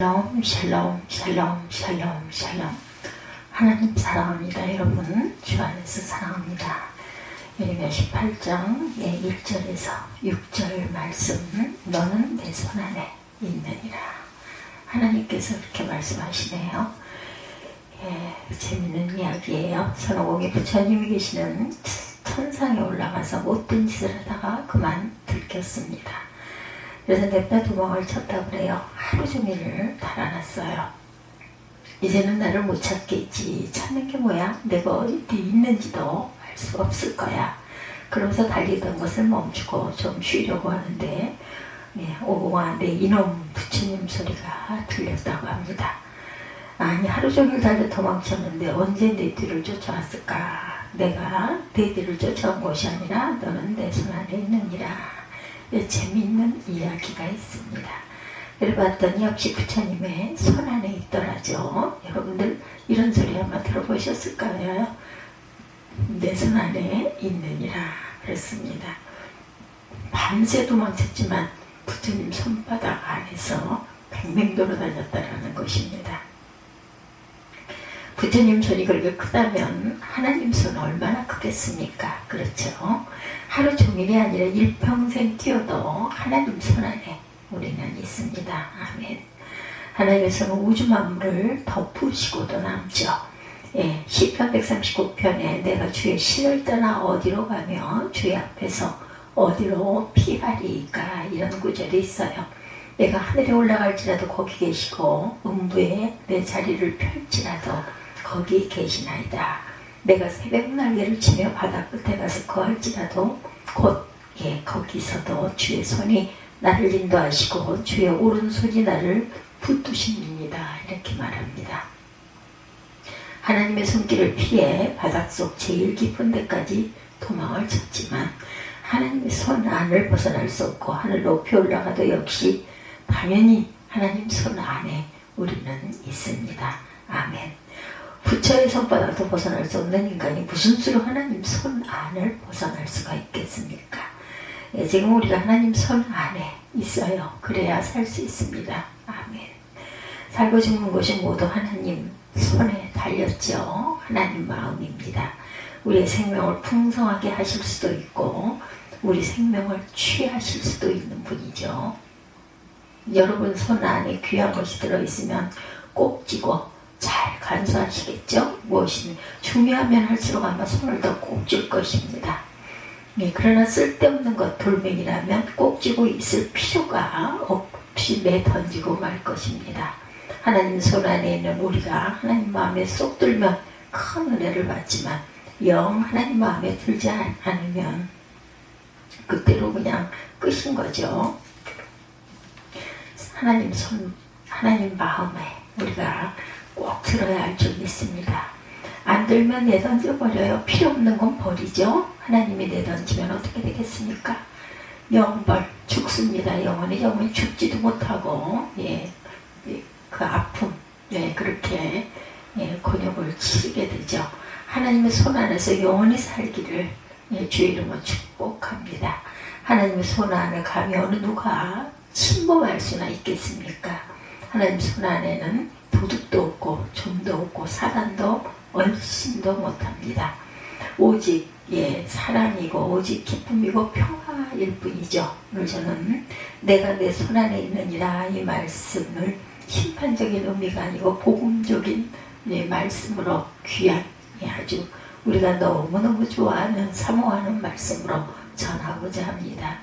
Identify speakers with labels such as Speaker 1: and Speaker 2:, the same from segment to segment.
Speaker 1: 샬롬 샬롬 샬롬 샬롬 샬롬. 하나님 사랑합니다. 여러분 주 안에서 사랑합니다. 예레미야 18장 1절에서 6절 말씀, 너는 내 손 안에 있느니라. 하나님께서 그렇게 말씀하시네요. 재밌는 이야기예요. 선호공에 부처님이 계시는 천상에 올라가서 못된 짓을 하다가 그만 들켰습니다. 그래서 냅다 도망을 쳤다 그래요. 하루 종일 달아났어요. 이제는 나를 못 찾겠지. 찾는 게 뭐야? 내가 어디 있는지도 알 수 없을 거야. 그러면서 달리던 것을 멈추고 좀 쉬려고 하는데 오공아 내 이놈 부처님 소리가 들렸다고 합니다. 아니 하루 종일 달려 도망쳤는데 언제 내 뒤를 쫓아왔을까? 내가 내 뒤를 쫓아온 것이 아니라 너는 내 손 안에 있느니라. 재미있는 이야기가 있습니다. 그래봤더니 역시 부처님의 손 안에 있더라죠. 여러분들 이런 소리 한번 들어보셨을까요? 내 손 안에 있느니라 그랬습니다. 밤새 도망쳤지만 부처님 손바닥 안에서 뱅뱅돌아 다녔다라는 것입니다. 부처님 손이 그렇게 크다면 하나님 손은 얼마나 크겠습니까? 그렇죠? 하루 종일이 아니라 일평생 뛰어도 하나님 손 안에 우리는 있습니다. 아멘. 하나님의 손은 우주 만물을 덮으시고도 남죠. 시편 139편에 내가 주의 신을 떠나 어디로 가며 주의 앞에서 어디로 피하리까, 이런 구절이 있어요. 내가 하늘에 올라갈지라도 거기 계시고 음부에 내 자리를 펼지라도 거기 계시나이다. 내가 새벽 날개를 치며 바다 끝에 가서 거할지라도 곧 거기서도 주의 손이 나를 인도하시고 주의 오른손이 나를 붙드십니다. 이렇게 말합니다. 하나님의 손길을 피해 바닷속 제일 깊은 데까지 도망을 쳤지만 하나님의 손 안을 벗어날 수 없고 하늘 높이 올라가도 역시 당연히 하나님 손 안에 우리는 있습니다. 아멘. 부처의 손바닥도 벗어날 수 없는 인간이 무슨 수로 하나님 손 안을 벗어날 수가 있겠습니까? 지금 우리가 하나님 손 안에 있어요. 그래야 살 수 있습니다. 아멘. 살고 죽는 것이 모두 하나님 손에 달렸죠. 하나님 마음입니다. 우리의 생명을 풍성하게 하실 수도 있고 우리 생명을 취하실 수도 있는 분이죠. 여러분 손 안에 귀한 것이 들어있으면 꼭 쥐고 잘 간수하시겠죠? 무엇이 중요하면 할수록 아마 손을 더 꼭 줄 것입니다. 그러나 쓸데없는 것, 돌멩이라면 꼭 쥐고 있을 필요가 없이 내던지고 말 것입니다. 하나님 손 안에 있는 우리가 하나님 마음에 쏙 들면 큰 은혜를 받지만 영 하나님 마음에 들지 않으면 그때로 그냥 끝인 거죠. 하나님 손, 하나님 마음에 우리가 꼭 들어야 할 줄 믿습니다. 안 들면 내던져버려요. 필요 없는 건 버리죠. 하나님이 내던지면 어떻게 되겠습니까? 영벌, 죽습니다. 영원히 죽지도 못하고 그 아픔, 그렇게 곤욕을 치르게 되죠. 하나님의 손 안에서 영원히 살기를 주의 이름으로 축복합니다. 하나님의 손 안에 감히 어느 누가 침범할 수나 있겠습니까? 하나님 손 안에는 도둑도 없고 좀도 없고 사단도 얼씬도 못합니다. 오직 사랑이고 오직 기쁨이고 평화일 뿐이죠. 오늘 저는 내가 내 손 안에 있느니라 이 말씀을 심판적인 의미가 아니고 복음적인 말씀으로 귀한 아주 우리가 너무너무 좋아하는 사모하는 말씀으로 전하고자 합니다.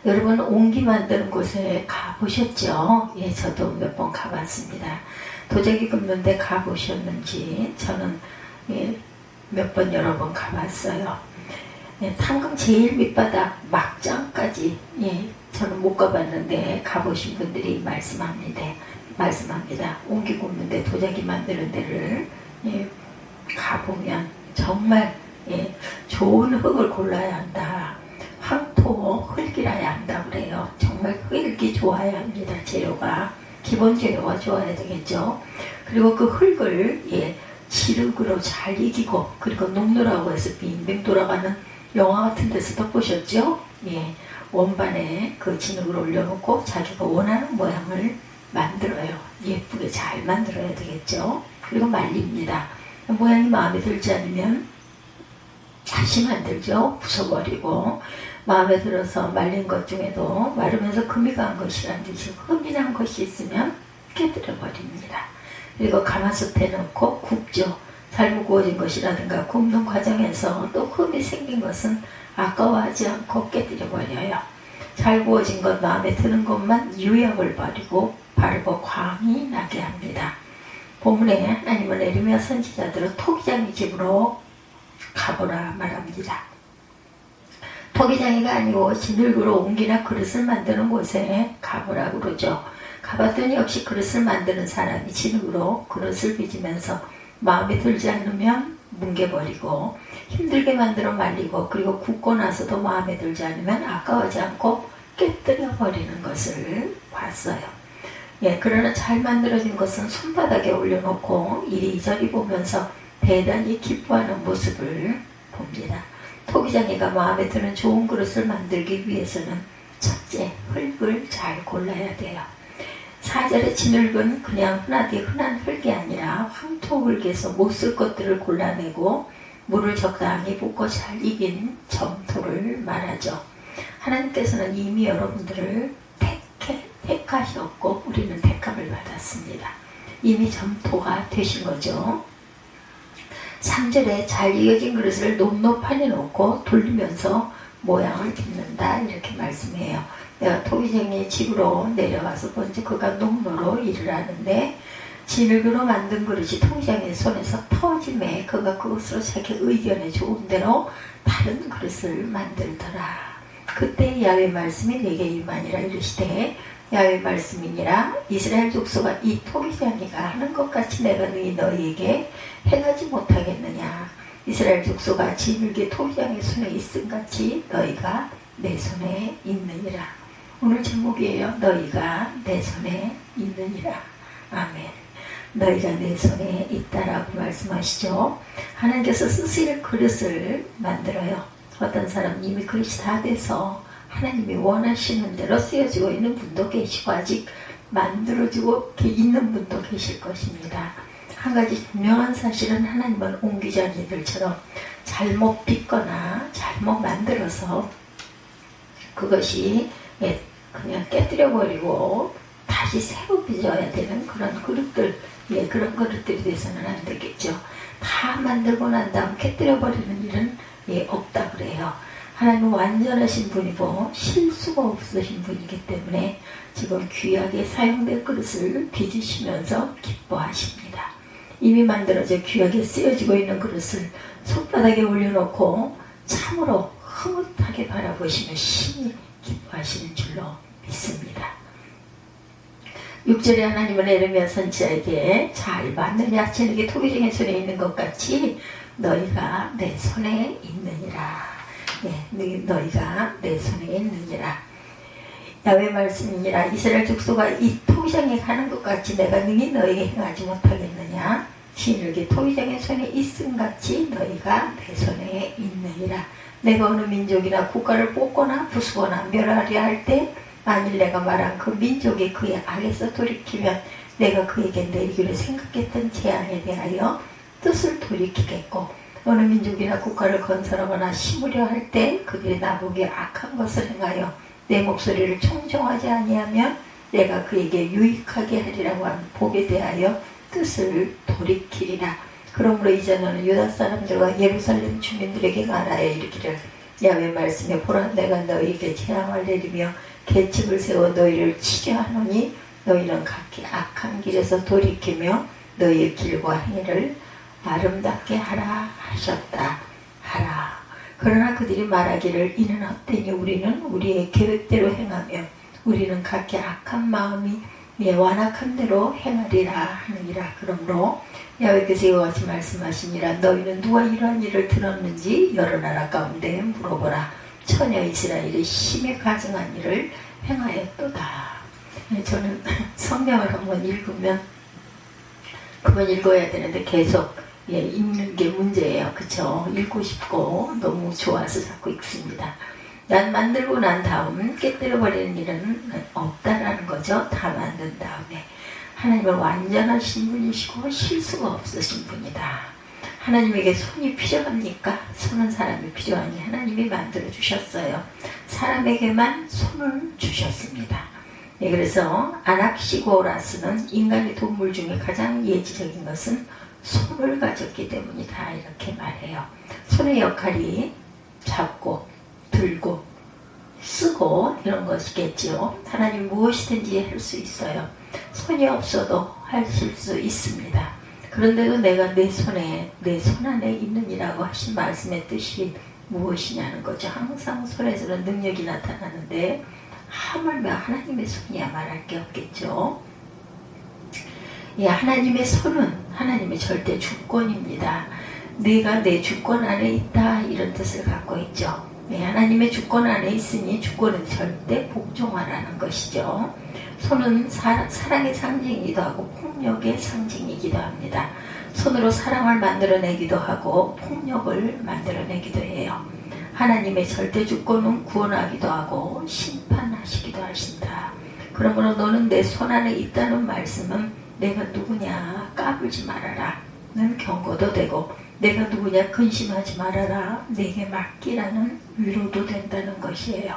Speaker 1: 여러분 옹기 만드는 곳에 가보셨죠? 저도 몇 번 가봤습니다. 도자기 굽는 데 가보셨는지 저는 몇 번 여러 번 가봤어요. 탄광 제일 밑바닥 막장까지 저는 못 가봤는데 가보신 분들이 말씀합니다. 옹기 굽는 데 도자기 만드는 데를 가보면 정말 좋은 흙을 골라야 한다. 황토 흙이라야 한다 그래요. 정말 흙이 좋아야 합니다. 재료가 기본 재료가 좋아야 되겠죠. 그리고 그 흙을 지륵으로 잘 이기고 그리고 녹노라고 해서 빙빙 돌아가는 영화 같은 데서도 보셨죠? 원반에 그 진흙을 올려놓고 자기가 원하는 모양을 만들어요. 예쁘게 잘 만들어야 되겠죠. 그리고 말립니다. 모양이 마음에 들지 않으면 다시 만들죠. 부숴버리고 마음에 들어서 말린 것 중에도 마르면서 금이 간 것이란 뜻이고 금이 난 것이 있으면 깨뜨려 버립니다. 그리고 가마솥에 넣고 굽죠. 잘못 구워진 것이라든가 굽는 과정에서 또 흠이 생긴 것은 아까워하지 않고 깨뜨려 버려요. 잘 구워진 것 마음에 드는 것만 유약을 바르고 광이 나게 합니다. 본문에 하나님은 에르미야 선지자들은 토기장이 집으로 가보라 말합니다. 토기장이가 아니고 진흙으로 옹기나 그릇을 만드는 곳에 가보라 그러죠. 가봤더니 역시 그릇을 만드는 사람이 진흙으로 그릇을 빚으면서 마음에 들지 않으면 뭉개버리고 힘들게 만들어 말리고 그리고 굽고 나서도 마음에 들지 않으면 아까워하지 않고 깨뜨려 버리는 것을 봤어요. 그러나 잘 만들어진 것은 손바닥에 올려놓고 이리저리 보면서 대단히 기뻐하는 모습을 봅니다. 토기장이가 마음에 드는 좋은 그릇을 만들기 위해서는 첫째, 흙을 잘 골라야 돼요. 4절의 진흙은 그냥 흔한 흙이 아니라 황토흙에서 못 쓸 것들을 골라내고 물을 적당히 붓고 잘 익인 점토를 말하죠. 하나님께서는 이미 여러분들을 택하셨고 우리는 택함을 받았습니다. 이미 점토가 되신 거죠. 3절에 잘 익어진 그릇을 높낮이에 놓고 돌리면서 모양을 빚는다 이렇게 말씀해요. 내가 토기쟁이 집으로 내려가서 먼저 그가 농로로 일을 하는데 진흙으로 만든 그릇이 토기쟁이 손에서 터짐에 그가 그것으로 자기 의견에 좋은 대로 다른 그릇을 만들더라. 그때 야훼 말씀이 내게 임하니라 이르시되 야훼 말씀이니라 이스라엘 족속아 이 토기쟁이가 하는 것 같이 내가 너희에게 행하지 못하겠느냐. 이스라엘 족속아 진흙이 토기장의 손에 있음같이 너희가 내 손에 있느니라. 오늘 제목이에요. 너희가 내 손에 있느니라. 아멘. 너희가 내 손에 있다라고 말씀하시죠. 하나님께서 쓰실 그릇을 만들어요. 어떤 사람은 이미 그릇이 다 돼서 하나님이 원하시는 대로 쓰여지고 있는 분도 계시고 아직 만들어지고 있는 분도 계실 것입니다. 한 가지 분명한 사실은 하나님은 옹기장이들처럼 잘못 빚거나 잘못 만들어서 그것이 그냥 깨뜨려버리고 다시 새로 빚어야 되는 그런 그릇들, 그런 그릇들이 돼서는 안 되겠죠. 다 만들고 난 다음 깨뜨려버리는 일은 없다 그래요. 하나님은 완전하신 분이고 실수가 없으신 분이기 때문에 지금 귀하게 사용된 그릇을 빚으시면서 기뻐하십니다. 이미 만들어져 귀하게 쓰여지고 있는 그릇을 손바닥에 올려놓고 참으로 흐뭇하게 바라보시며 심히 기뻐하시는 줄로 믿습니다. 6절에 하나님은 에르미야 선지자에게 잘 맞느냐 진흙이 토기장의 손에 있는 것 같이 너희가 내 손에 있느니라. 너희가 내 손에 있느니라. 야훼 말씀이니라 이스라엘 족속아 이 토기장에 가는 것 같이 내가 능히 너희에게 행하지 못하겠느냐. 진흙이 토기장의 손에 있음같이 너희가 내 손에 있느니라. 내가 어느 민족이나 국가를 뽑거나 부수거나 멸하려 할 때 만일 내가 말한 그 민족이 그의 악에서 돌이키면 내가 그에게 내리기로 생각했던 재앙에 대하여 뜻을 돌이키겠고 어느 민족이나 국가를 건설하거나 심으려 할 때 그들이 나보기에 악한 것을 행하여 내 목소리를 청정하지 아니하면 내가 그에게 유익하게 하리라고 한 복에 대하여 뜻을 돌이키리라. 그러므로 이제 너는 유다 사람들과 예루살렘 주민들에게 말하여 이르기를 야훼 말씀에 보라 내가 너희에게 재앙을 내리며 계집을 세워 너희를 치려하노니 너희는 각기 악한 길에서 돌이키며 너희의 길과 행위를 아름답게 하라 하셨다 하라. 그러나 그들이 말하기를 이는 헛되니 우리는 우리의 계획대로 행하며 우리는 각기 악한 마음이 완악한 대로 행하리라 하느니라. 그러므로 야훼께서 이와 같이 말씀하시니라. 너희는 누가 이러한 일을 들었는지 여러 나라 가운데 물어보라. 처녀 이스라엘이 심히 가증한 일을 행하였도다. 저는 성경을 한번 읽으면 그건 읽어야 되는데 계속 읽는 게 문제예요. 그쵸? 읽고 싶고 너무 좋아서 자꾸 읽습니다. 난 만들고 난 다음 깨뜨려버리는 일은 없다라는 거죠. 다 만든 다음에. 하나님은 완전하신 분이시고 실수가 없으신 분이다. 하나님에게 손이 필요합니까? 손은 사람이 필요하니 하나님이 만들어 주셨어요. 사람에게만 손을 주셨습니다. 네, 그래서 아낙시고라스는 인간의 동물 중에 가장 예지적인 것은 손을 가졌기 때문이다 이렇게 말해요. 손의 역할이 잡고 들고 쓰고 이런 것이겠죠. 하나님 무엇이든지 할 수 있어요. 손이 없어도 하실 수 있습니다. 그런데도 내가 내 손 안에 있느니라고 하신 말씀의 뜻이 무엇이냐는 거죠. 항상 손에서는 능력이 나타나는데 하물며 하나님의 손이야 말할 게 없겠죠. 예, 하나님의 손은 하나님의 절대 주권입니다. 내가 내 주권 안에 있다 이런 뜻을 갖고 있죠. 네, 하나님의 주권 안에 있으니 주권은 절대 복종하라는 것이죠. 손은 사랑의 상징이기도 하고 폭력의 상징이기도 합니다. 손으로 사랑을 만들어내기도 하고 폭력을 만들어내기도 해요. 하나님의 절대 주권은 구원하기도 하고 심판하시기도 하신다. 그러므로 너는 내 손 안에 있다는 말씀은 내가 누구냐 까불지 말아라 는 경고도 되고 내가 누구냐 근심하지 말아라 내게 맡기라는 위로도 된다는 것이에요.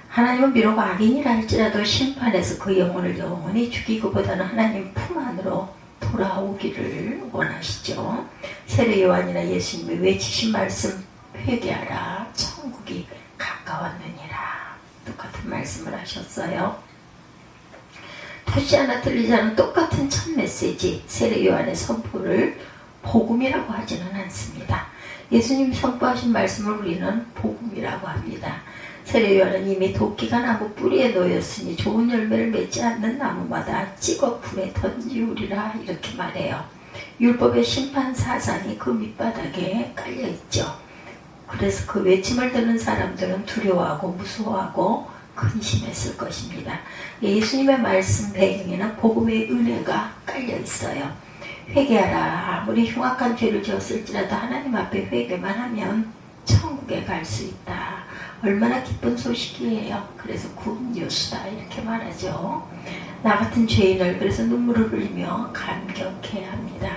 Speaker 1: 하나님은 비록 악인이라 할지라도 심판해서 그 영혼을 영원히 죽이고보다는 하나님 품 안으로 돌아오기를 원하시죠. 세례 요한이나 예수님이 외치신 말씀 회개하라 천국이 가까웠느니라 똑같은 말씀을 하셨어요. 터지지 않아 틀리지 않은 똑같은 첫 메시지 세례 요한의 선포를 복음이라고 하지는 않습니다. 예수님 선포하신 말씀을 우리는 복음이라고 합니다. 세례 요한은 이미 도끼가 나무 뿌리에 놓였으니 좋은 열매를 맺지 않는 나무마다 찍어 불에 던지우리라 이렇게 말해요. 율법의 심판 사상이 그 밑바닥에 깔려있죠. 그래서 그 외침을 듣는 사람들은 두려워하고 무서워하고 근심했을 것입니다. 예수님의 말씀 배경에는 복음의 은혜가 깔려있어요. 회개하라. 아무리 흉악한 죄를 지었을지라도 하나님 앞에 회개만 하면 천국에 갈 수 있다. 얼마나 기쁜 소식이에요. 그래서 굿뉴스다 이렇게 말하죠. 나 같은 죄인을 그래서 눈물을 흘리며 감격해야 합니다.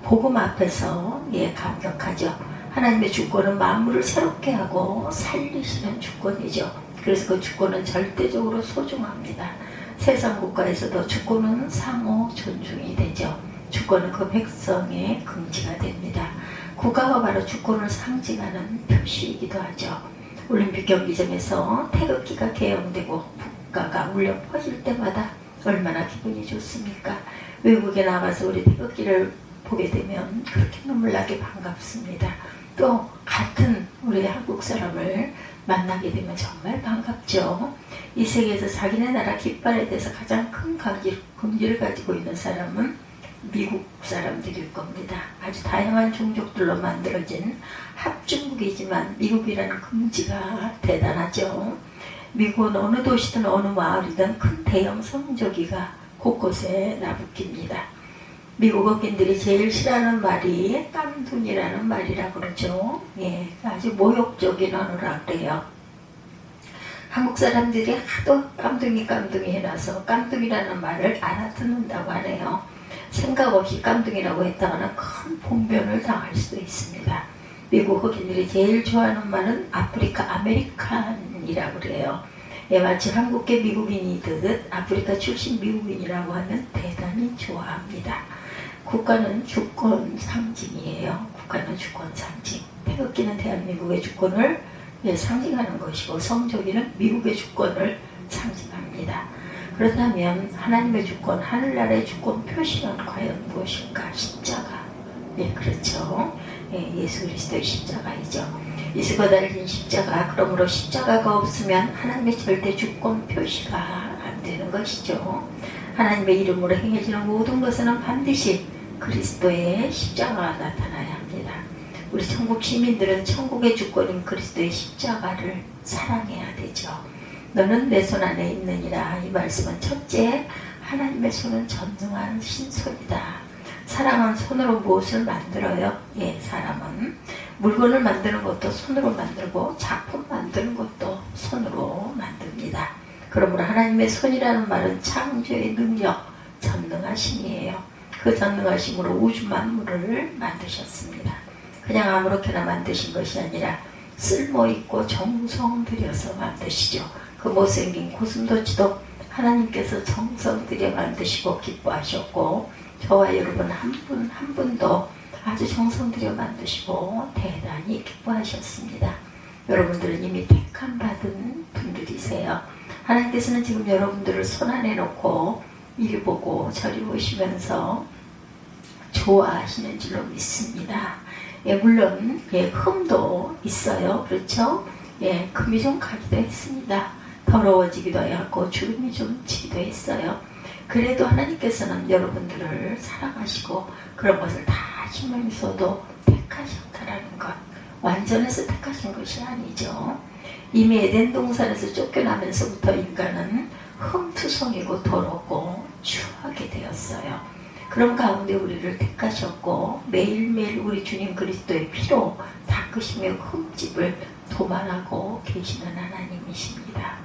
Speaker 1: 복음 앞에서 감격하죠. 하나님의 주권은 만물을 새롭게 하고 살리시는 주권이죠. 그래서 그 주권은 절대적으로 소중합니다. 세상 국가에서도 주권은 상호 존중이 되죠. 주권은 그 백성의 긍지가 됩니다. 국가가 바로 주권을 상징하는 표시이기도 하죠. 올림픽 경기장에서 태극기가 개영되고 국가가 울려 퍼질 때마다 얼마나 기분이 좋습니까? 외국에 나가서 우리 태극기를 보게 되면 그렇게 눈물나게 반갑습니다. 또 같은 우리 한국 사람을 만나게 되면 정말 반갑죠. 이 세계에서 자기네 나라 깃발에 대해서 가장 큰 긍지를 가지고 있는 사람은 미국 사람들일 겁니다. 아주 다양한 종족들로 만들어진 합중국이지만 미국이라는 긍지가 대단하죠. 미국은 어느 도시든 어느 마을이든 큰 대형 성조기가 곳곳에 나부낍니다. 미국 어민들이 제일 싫어하는 말이 깜둥이라는 말이라고 그러죠. 아주 모욕적인 언어라 그래요. 한국 사람들이 하도 깜둥이 해놔서 깜둥이라는 말을 알아듣는다고 하네요. 생각 없이 깜둥이라고 했다가는 큰 봉변을 당할 수도 있습니다. 미국 흑인들이 제일 좋아하는 말은 아프리카 아메리칸이라고 그래요. 마치 한국계 미국인이듯 아프리카 출신 미국인이라고 하면 대단히 좋아합니다. 국가는 주권 상징이에요. 국가는 주권 상징. 태극기는 대한민국의 주권을 상징하는 것이고 성조기는 미국의 주권을 상징합니다. 그렇다면 하나님의 주권, 하늘나라의 주권 표시는 과연 무엇인가? 십자가. 그렇죠. 예수 그리스도의 십자가이죠. 예수가 달린 십자가. 그러므로 십자가가 없으면 하나님의 절대 주권 표시가 안 되는 것이죠. 하나님의 이름으로 행해지는 모든 것은 반드시 그리스도의 십자가가 나타나야 합니다. 우리 천국 시민들은 천국의 주권인 그리스도의 십자가를 사랑해야 되죠. 너는 내 손 안에 있느니라. 이 말씀은 첫째, 하나님의 손은 전능한 신손이다. 사람은 손으로 무엇을 만들어요? 예, 사람은 물건을 만드는 것도 손으로 만들고 작품 만드는 것도 손으로 만듭니다. 그러므로 하나님의 손이라는 말은 창조의 능력, 전능하심이에요. 그 전능하심으로 우주 만물을 만드셨습니다. 그냥 아무렇게나 만드신 것이 아니라 쓸모있고 정성 들여서 만드시죠. 그 못생긴 고슴도치도 하나님께서 정성 들여 만드시고 기뻐하셨고, 저와 여러분 한 분 한 분도 아주 정성 들여 만드시고 대단히 기뻐하셨습니다. 여러분들은 이미 택함 받은 분들이세요. 하나님께서는 지금 여러분들을 손안에 놓고 이리 보고 저리 보시면서 좋아하시는 줄로 믿습니다. 예, 물론 흠도 있어요. 그렇죠? 예, 금이 좀 가기도 했습니다. 더러워지기도 했고 주름이 좀 지기도 했어요. 그래도 하나님께서는 여러분들을 사랑하시고 그런 것을 다 힘을 써도 택하셨다라는 것, 완전해서 택하신 것이 아니죠. 이미 에덴 동산에서 쫓겨나면서부터 인간은 흠투성이고 더럽고 추하게 되었어요. 그런 가운데 우리를 택하셨고 매일매일 우리 주님 그리스도의 피로 닦으시며 흠집을 도말하고 계시는 하나님이십니다.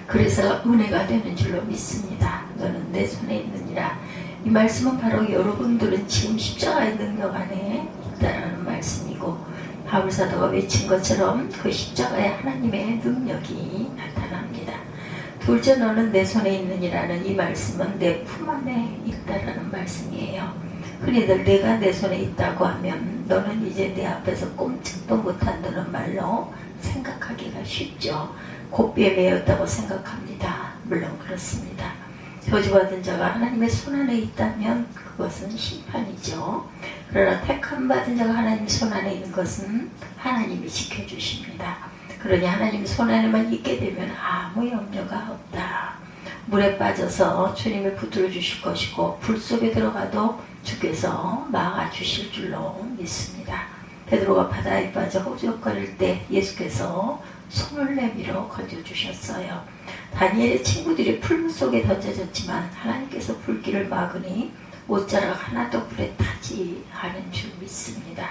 Speaker 1: 그래서 은혜가 되는 줄로 믿습니다. 너는 내 손에 있느니라. 이 말씀은 바로 여러분들은 지금 십자가의 능력 안에 있다라는 말씀이고, 바울사도가 외친 것처럼 그 십자가에 하나님의 능력이 나타납니다. 둘째, 너는 내 손에 있느니라는 이 말씀은 내 품 안에 있다라는 말씀이에요. 흔히들 내가 내 손에 있다고 하면 너는 이제 내 앞에서 꼼짝도 못한다는 말로 생각하기가 쉽죠. 고삐에 매였다고 생각합니다. 물론 그렇습니다. 저주받은 자가 하나님의 손 안에 있다면 그것은 심판이죠. 그러나 택함 받은 자가 하나님 손 안에 있는 것은 하나님이 지켜주십니다. 그러니 하나님 손 안에만 있게 되면 아무 염려가 없다. 물에 빠져서 주님을 붙들어 주실 것이고 불 속에 들어가도 주께서 막아주실 줄로 믿습니다. 베드로가 바다에 빠져 허우적거릴 때 예수께서 손을 내밀어 건져주셨어요. 다니엘의 친구들이 풀 속에 던져졌지만 하나님께서 불길을 막으니 옷자락 하나도 불에 타지 않은 줄 믿습니다.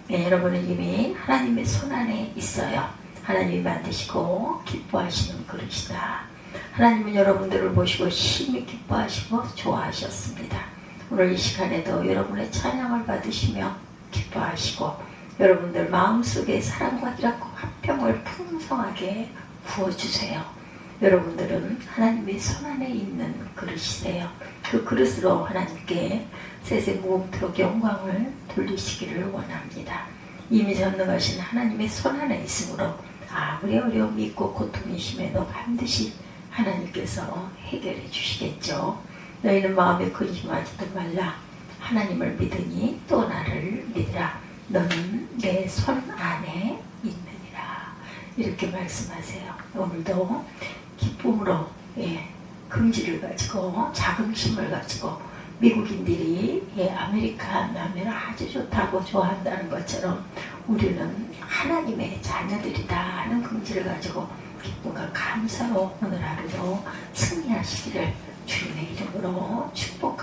Speaker 1: 네, 여러분은 이미 하나님의 손 안에 있어요. 하나님이 만드시고 기뻐하시는 그릇이다. 하나님은 여러분들을 보시고 심히 기뻐하시고 좋아하셨습니다. 오늘 이 시간에도 여러분의 찬양을 받으시며 기뻐하시고 여러분들 마음속에 사랑과 희락과 화평을 풍성하게 부어주세요. 여러분들은 하나님의 손 안에 있는 그릇이세요. 그 그릇으로 하나님께 세세 무궁토록 영광을 돌리시기를 원합니다. 이미 전능하신 하나님의 손 안에 있으므로 아무리 어려움이 있고 고통이 심해도 반드시 하나님께서 해결해 주시겠죠. 너희는 마음에 근심하지도 말라. 하나님을 믿으니 또 나를 믿으라. 너는 내 손 안에 있느니라. 이렇게 말씀하세요. 오늘도 기쁨으로 긍지를 가지고 자긍심을 가지고 미국인들이 아메리칸 하면 아주 좋다고 좋아한다는 것처럼 우리는 하나님의 자녀들이다 하는 긍지를 가지고 기쁨과 감사로 오늘 하루도 승리하시기를 주님의 이름으로 축복합니다.